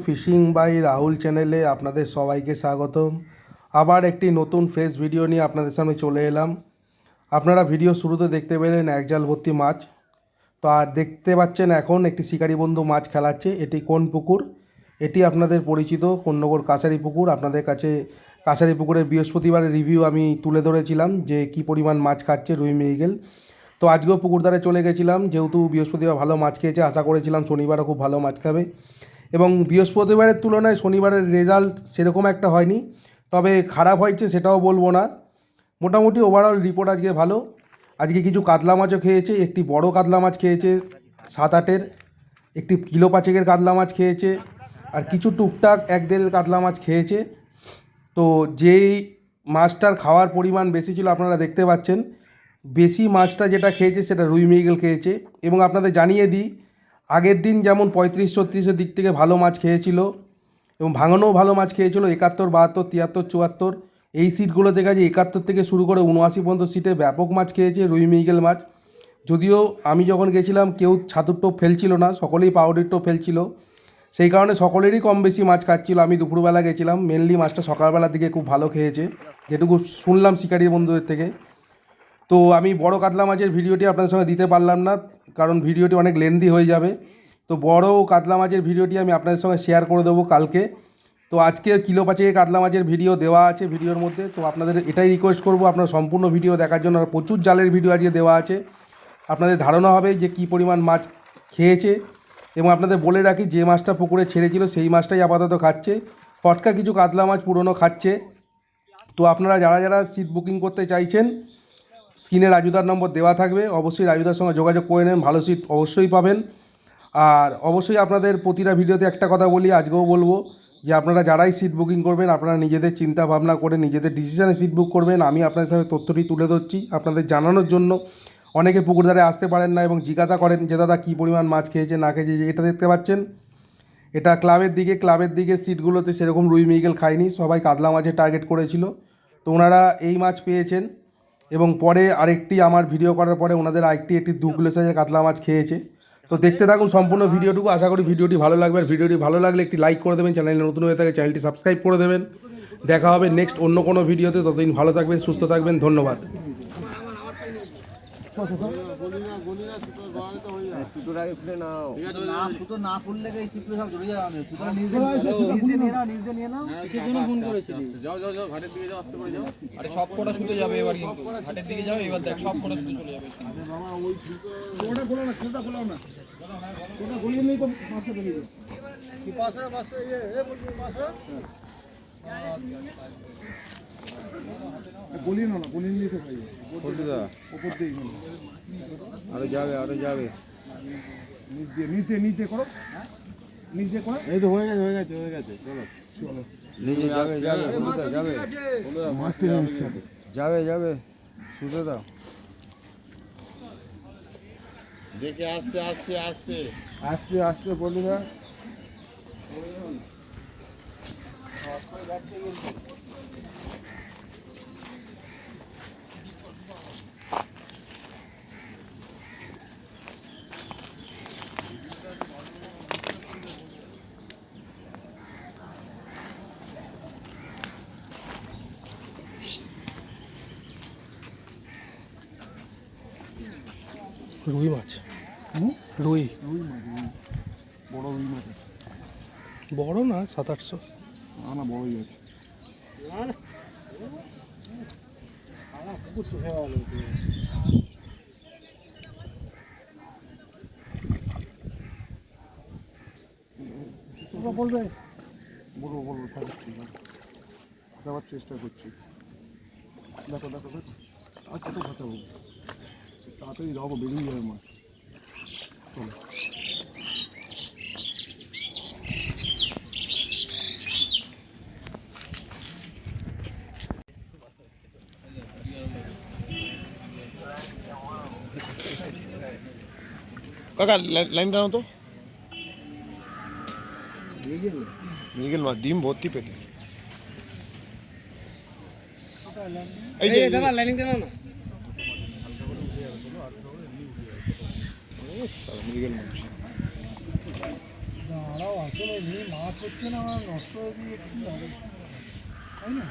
Fishing by Rahul চ্যানেলে আপনাদের সবাইকে স্বাগতম। আবার একটি নতুন ফ্রেশ ভিডিও নিয়ে আপনাদের সামনে চলে এলাম। আপনারা ভিডিও শুরুতে দেখতে পেলেন এক জাল ভর্তি মাছ। তো আর দেখতে পাচ্ছেন এখন একটি শিকারি বন্ধু মাছ খেলাচ্ছে। এটি কোন পুকুর? এটি আপনাদের পরিচিত কোন্নগর কাছারি পুকুর। আপনাদের কাছে কাছারি পুকুরের বৃহস্পতিবারের রিভিউ আমি তুলে ধরেছিলাম যে কি পরিমাণ মাছ খাচ্ছে রুই মৃগেল। তো আজকেও পুকুর ধারে চলে গেছিলাম, যেহেতু বৃহস্পতিবার ভালো মাছ খেয়েছে, আশা করেছিলাম শনিবারও খুব ভালো মাছ খাবে। এবং বৃহস্পতিবারের তুলনায় শনিবারের রেজাল্ট সেরকম একটা হয়নি, তবে খারাপ হয়েছে সেটাও বলবো না। মোটামুটি ওভারঅল রিপোর্ট আজকে ভালো। আজকে কিছু কাতলা মাছও খেয়েছে, একটি বড় কাতলা মাছ খেয়েছে 7-8-এর, একটি কিলো 5-এর কাতলা মাছ খেয়েছে, আর কিছু টুকটাক 1-1.5 কাতলা মাছ খেয়েছে। তো যেই মাছটার খাওয়ার পরিমাণ বেশি ছিল আপনারা দেখতে পাচ্ছেন, বেশি মাছটা যেটা খেয়েছে সেটা রুই মৃগেল খেয়েছে। এবং আপনাদের জানিয়ে দিই, আগের দিন যেমন 35-36-এর দিক থেকে ভালো মাছ খেয়েছিল এবং ভাঙানোও ভালো মাছ খেয়েছিল, 71, 72, 73, 74, এই সিটগুলো দেখা যায় 71 থেকে শুরু করে 79 পর্যন্ত সিটে ব্যাপক মাছ খেয়েছে রুই মৃগেল মাছ। যদিও আমি যখন গেছিলাম কেউ ছাতুর টোপ ফেলছিল না, সকলেই পাউডার টোপ ফেলছিল, সেই কারণে সকলেরই কম বেশি মাছ খাচ্ছিল। আমি দুপুরবেলা গেছিলাম, মেনলি মাছটা সকালবেলার দিকে খুব ভালো খেয়েছে যেটুকু শুনলাম শিকারি বন্ধুদের থেকে। তো আমি বড় কাতলা মাছের ভিডিওটি আপনাদের সঙ্গে দিতে পারলাম না, কারণ ভিডিওটি অনেক লেন্দি হয়ে যাবে। তো বড় কাতলা মাছের ভিডিওটি আমি আপনাদের সঙ্গে শেয়ার করে দেবো কালকে। তো আজকে কিলো 5 কাতলা মাছের ভিডিও দেওয়া আছে ভিডিওর মধ্যে। তো আপনাদের এটাই রিকোয়েস্ট করব আপনার সম্পূর্ণ ভিডিও দেখার জন্য। আর প্রচুর জালের ভিডিও আজকে দেওয়া আছে, আপনাদের ধারণা হবে যে কী পরিমাণ মাছ খেয়েছে। এবং আপনাদের বলে রাখি, যে মাছটা পুকুরে ছেড়েছিল সেই মাছটাই আপাতত খাচ্ছে, ফটকা কিছু কাতলা মাছ পুরনো খাচ্ছে। তো আপনারা যারা যারা সিট বুকিং করতে চাইছেন, স্ক্রিনে রাজুদার নম্বর দেওয়া থাকবে, অবশ্যই রাজুদার সঙ্গে যোগাযোগ করে নেন, ভালো সিট অবশ্যই পাবেন। আর অবশ্যই আপনাদের প্রতিটা ভিডিওতে একটা কথা বলি, আজকেও বলবো, যে আপনারা যারাই সিট বুকিং করবেন আপনারা নিজেদের চিন্তা ভাবনা করে নিজেদের ডিসিশানে সিট বুক করবেন। আমি আপনাদের সাথে তথ্যটি তুলে ধরছি আপনাদের জানানোর জন্য। অনেকে পুকুর ধারে আসতে পারেন না এবং জিজ্ঞাসা করেন যে দাদা কী পরিমাণ মাছ খেয়েছে না খেয়েছে। এটা দেখতে পাচ্ছেন, এটা ক্লাবের দিকে সিটগুলোতে সেরকম রুই মৃগেল খায়নি, সবাই কাতলা মাছের টার্গেট করেছিল। তো ওনারা এই মাছ পেয়েছেন। এবং পরে আরেকটি আমার ভিডিও করার পরে ওনাদের একটি 2 কিলো সাইজের কাতলা মাছ খেয়েছে। তো দেখতে থাকুন সম্পূর্ণ ভিডিওটুকু, আশা করি ভিডিওটি ভালো লাগবে। আর ভিডিওটি ভালো লাগলে একটি লাইক করে দেবেন, চ্যানেলে নতুন হয়ে থাকে চ্যানেলটি সাবস্ক্রাইব করে দেবেন। দেখা হবে নেক্সট অন্য কোনো ভিডিওতে, ততদিন ভালো থাকবেন, সুস্থ থাকবেন, ধন্যবাদ। সব কটা শুতে যাবে এবার, কিন্তু ঘাটের দিকে যাও এবার, দেখ সব কটা শুতে চলে যাবে। আরো যাবে নিতে করো, এই তো হয়ে গেছে চলো নিচে যাবে শুতে দাও। দেখে আস্তে বলুন। রুই মাছ, রুই বড় রুই মাছ, বড় না 700-800, না বড়ই আছে। বলবে বলবো যাওয়ার চেষ্টা করছি। দেখো আর কত কথা বলবো, তাড়াতাড়ি যাবো, বেরিয়ে যাবে মাছ। চলো কাকা লাইন টানো তো। মৃগেল মাছ ডিম ভর্তি পেটে। এই যে দাদা লাইনিং দাও না। মৃগেল মাছ দাঁড়াও, আসলে এই মাছ হচ্ছে না, আমার নষ্ট হয়ে গিয়ে কি হবে, তাই না?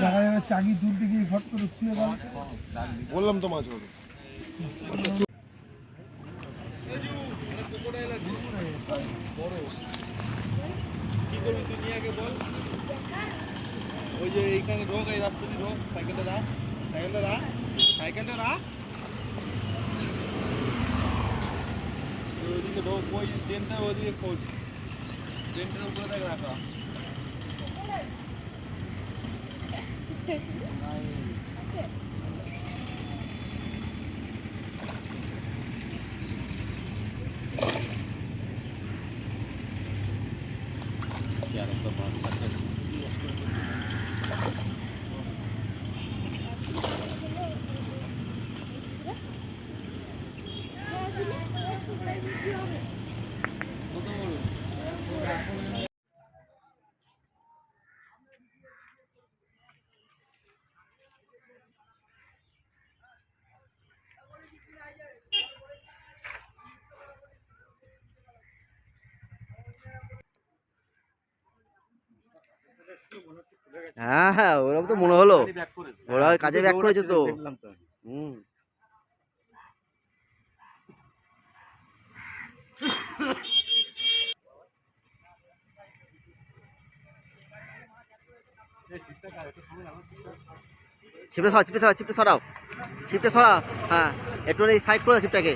দেখা যাবে চাকি তুলতে গিয়ে ঘট করে খুলে গেল। বললাম তো মাছ হবে। ওই যে এইখানে ঢোক, এই রাস্তা দিয়ে ঢোক, সাইকেলটা রাখ, সাইকেলটা রাখ, সাইকেলটা রাখ, ওইদিকে ঢোক, ওই ট্রেনটা ওইদিকে খোঁজ, ট্রেনটার উপরে দেখ রাখা। হ্যাঁ হ্যাঁ, ওরকম তো মনে হলো, ওরা কাজে ব্যাক করেছে তো। হুম, ছিপটা সরাও, ছিপটা সরাও, ছিপটা সরাও, ছিপটা সরাও। হ্যাঁ, একটু সাইড করে দাও ছিপটাকে।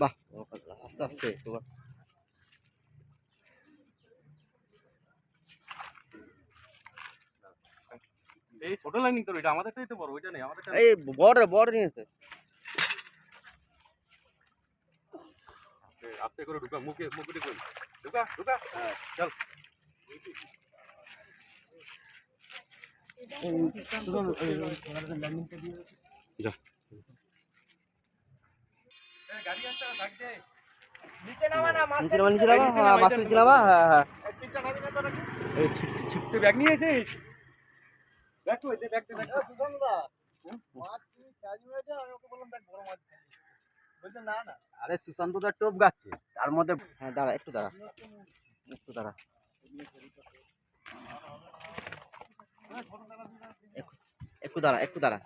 বাহ, আস্তে আস্তে তোমার। এই ছোট লাইনিং তো, এটা আমাদেরটাই তো বড়, ওইটা নেই আমাদেরটা। এই বড় বড় নিয়েছে। আস্তে করে ঢুকা, মুখে মুখে ঢুকা, ঢুকা ঢুকা, হ্যাঁ চল। যা গাড়ি আসছে, থাকছে নিচে নামা না, মাছ নিচে নামা, নিচে নামা, হ্যাঁ মাছ নিচে নামা, হ্যাঁ হ্যাঁ। ছিপটা নামি না তো নাকি? এই ছিপতে ব্যাগ নিয়ে এসেছিস? ব্যাগ কই দে, ব্যাগ দে, ব্যাগ। সুশান্ত দা, মাছ তুমি চাজি হয়ে যা, আমি ওকে বললাম দেখ বড় মাছ। বলছে না না, আরে সুশান্ত দা টোপ গাচ্ছে, তার মধ্যে। হ্যাঁ দাঁড়া, একটু দাঁড়া, একটু দাঁড়া, একটু দাঁড়া, একটু দাঁড়া।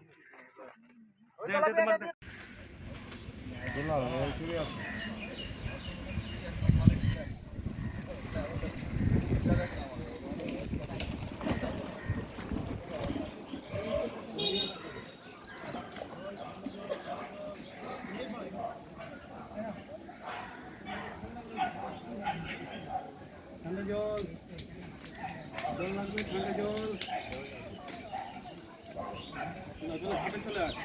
ঠান্ডা জল, জল লাগবে, ঠান্ডা জল। চলো চলো, ঘাটে চলে আয়।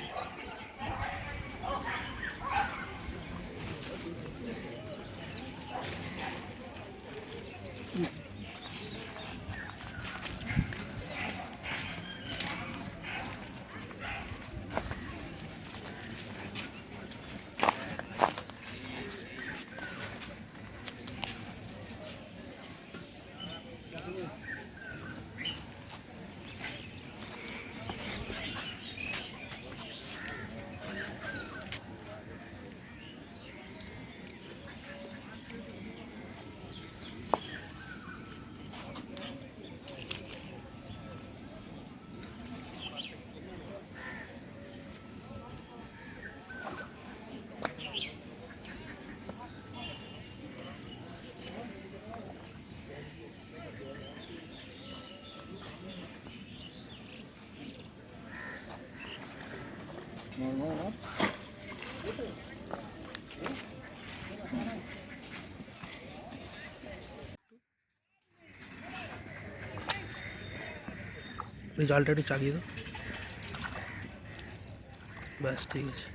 এই জালটা একটু চালিয়ে দাও, ব্যাস ঠিক আছে।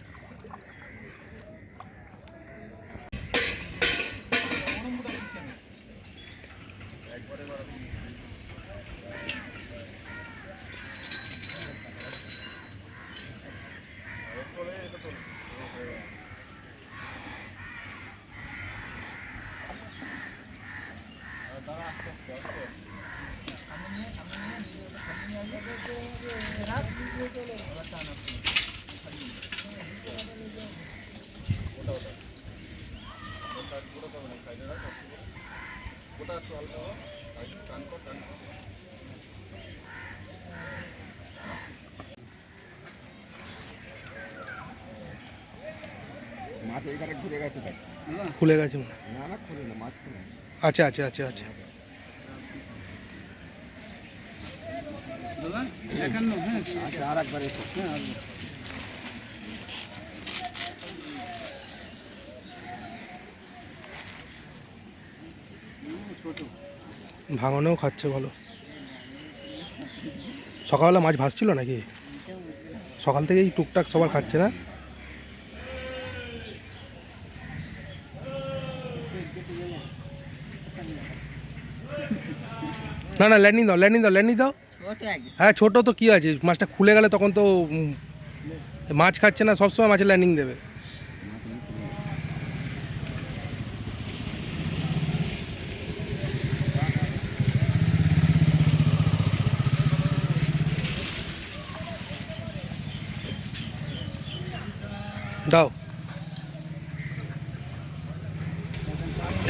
মাছ এইখানে ঘুরে গেছে দেখ। খুলে গেছে মনে হয়। না না খুলে না, মাছ খুলে না। আচ্ছা আচ্ছা আচ্ছা আচ্ছা আচ্ছা আর একবার এসো। ভাঙনেও খাচ্ছে ভালো। সকালবেলা মাছ ভাসছিল নাকি? সকাল থেকেই টুকটাক সবার খাচ্ছে না? না না, ল্যান্ডিং দাও, ল্যান্ডিং দাও, ল্যান্ডিং দাও। হ্যাঁ ছোট তো কি আছে, মাছটা খুলে গেলে তখন তো মাছ খাচ্ছে না, সবসময় মাছের ল্যান্ডিং দেবে। দাও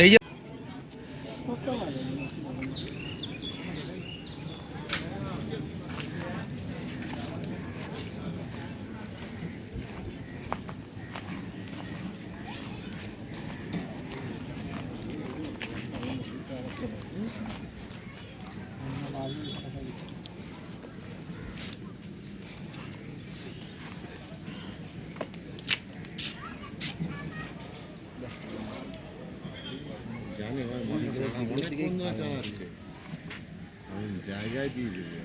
এই যে জানি আমার মনে করে সামনের দিকেই চালাচ্ছে, আমি জায়গায় দিয়ে দেবে।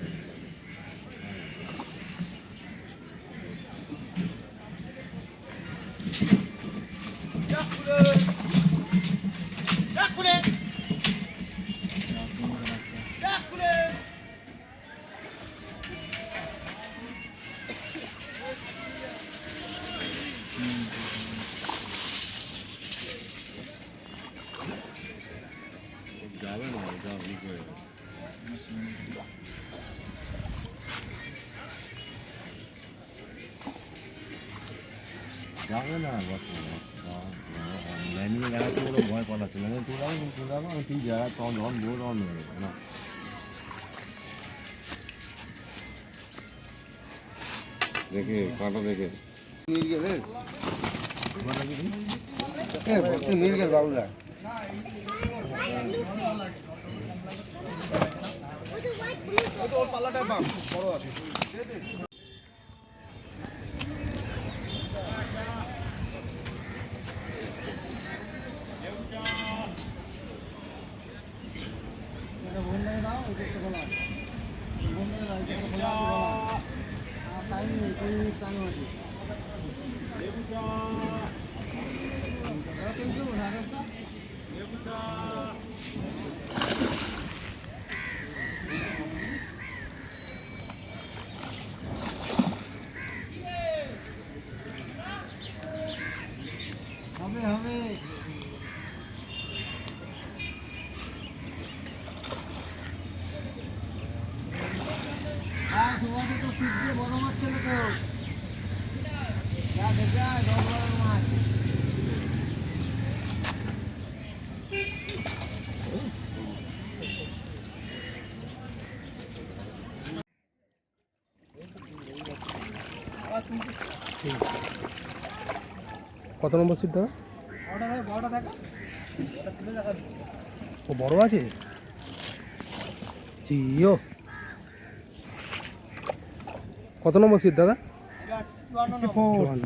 যাবে না, যা ঠিক হয়ে যাবে। যাবে না, বস লাইনিংয়ে দেখাচ্ছে বলে ভয় পাঠাচ্ছে, লাইনে তুলে আমি ঠিক জায়গায় তখন যখন বউ তখন মেরে দেবো না। দেখে কাঁটা দেখে নীল গেলে নীল গেল বাবুদা। কত নম্বর সিট দাদা? ও বড় আছে জিও। কত নম্বর সিট দাদা? 54।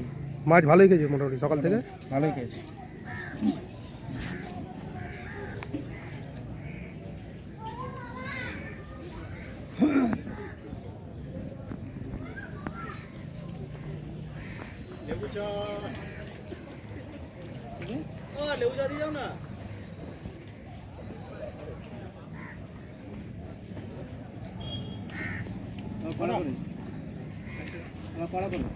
মাছ ভালোই খেয়েছে মোটামুটি সকাল থেকে? ভালোই খেয়েছি। লেবু চা দিয়ে যাও না। পড়া করো।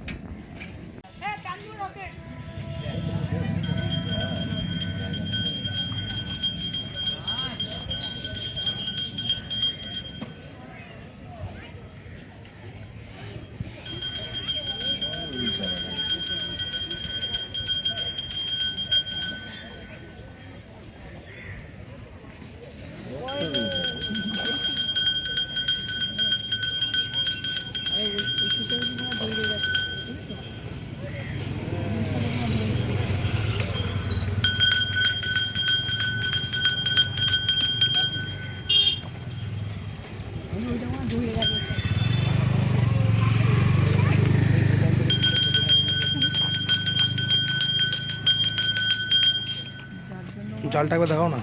জালটা একবার দেখাও না।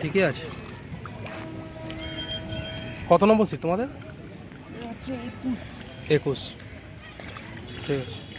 ঠিকই আছে। কত নম্বর সিট তোমাদের? 21। ঠিক আছে।